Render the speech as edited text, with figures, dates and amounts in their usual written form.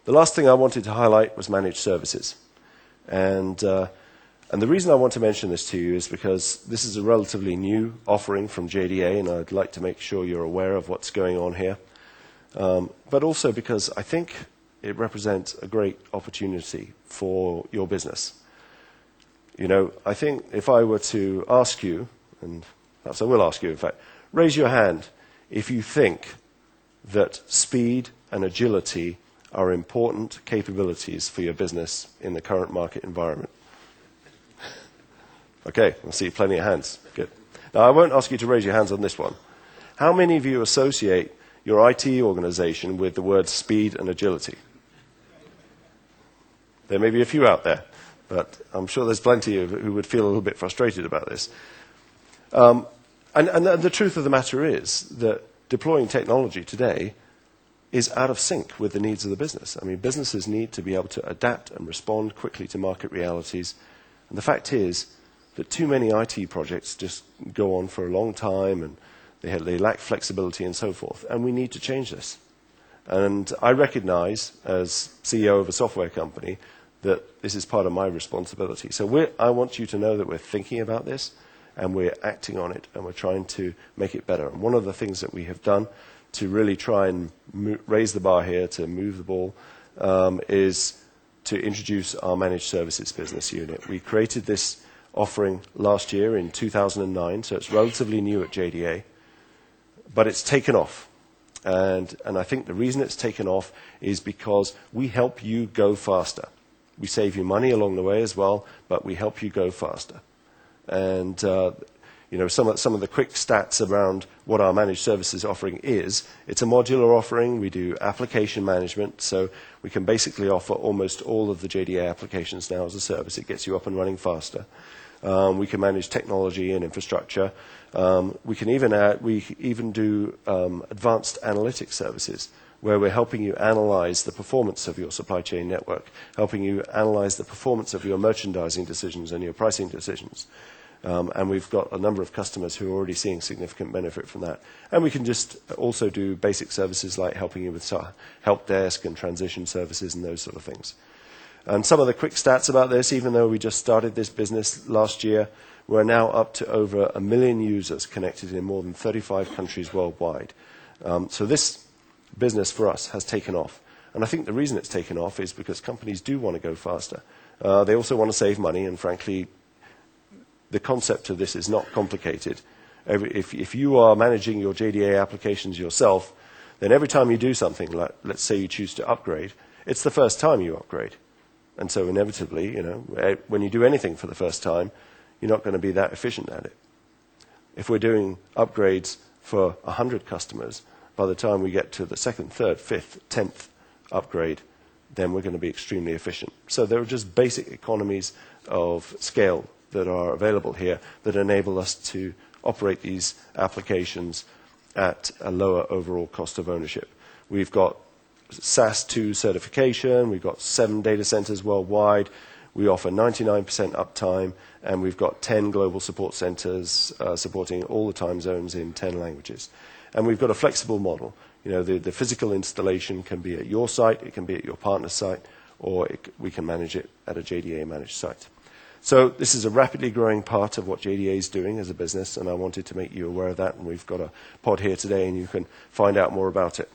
The last thing I wanted to highlight was managed services. And the reason I want to mention this to you is because this is a relatively new offering from JDA, and I'd like to make sure you're aware of what's going on here. But also because I think it represents a great opportunity for your business. You know, I think if I were to ask you, and perhaps I will ask you, in fact, raise your hand if you think that speed and agility are important capabilities for your business in the current market environment. Okay, I see plenty of hands. Good. Now, I won't ask you to raise your hands on this one. How many of you associate your IT organization with the words speed and agility? There may be a few out there, but I'm sure there's plenty of who would feel a little bit frustrated about this. And the truth of the matter is that deploying technology today is out of sync with the needs of the business. I mean, businesses need to be able to adapt and respond quickly to market realities. And the fact is that too many IT projects just go on for a long time, and they lack flexibility and so forth. And we need to change this. And I recognize, as CEO of a software company, that this is part of my responsibility. So I want you to know that we're thinking about this, and we're acting on it, and we're trying to make it better. And one of the things that we have done to really try and raise the bar here, to move the ball, is to introduce our managed services business unit. We created this offering last year in 2009, so it's relatively new at JDA, but it's taken off. And I think the reason it's taken off is because we help you go faster. We save you money along the way as well, but we help you go faster. And you know, some of the quick stats around what our managed services offering is. It's a modular offering. We do application management, so we can basically offer almost all of the JDA applications now as a service. It gets you up and running faster. We can manage technology and infrastructure. We even do advanced analytics services, where we're helping you analyze the performance of your supply chain network, helping you analyze the performance of your merchandising decisions and your pricing decisions. And we've got a number of customers who are already seeing significant benefit from that. And we can just also do basic services like helping you with help desk and transition services and those sort of things. And some of the quick stats about this, even though we just started this business last year, we're now up to over 1 million users connected in more than 35 countries worldwide. So this business for us has taken off. And I think the reason it's taken off is because companies do want to go faster. They also want to save money, and frankly, the concept of this is not complicated. If you are managing your JDA applications yourself, then every time you do something, like let's say you choose to upgrade, it's the first time you upgrade. And so inevitably, you know, when you do anything for the first time, you're not going to be that efficient at it. If we're doing upgrades for 100 customers, by the time we get to the second, third, fifth, 10th upgrade, then we're going to be extremely efficient. So there are just basic economies of scale that are available here that enable us to operate these applications at a lower overall cost of ownership. We've got SAS 2 certification, we've got 7 data centers worldwide, we offer 99% uptime, and we've got 10 global support centers supporting all the time zones in 10 languages. And we've got a flexible model. You know, the physical installation can be at your site, it can be at your partner site, or we can manage it at a JDA managed site. So this is a rapidly growing part of what JDA is doing as a business, and I wanted to make you aware of that, and we've got a pod here today, and you can find out more about it.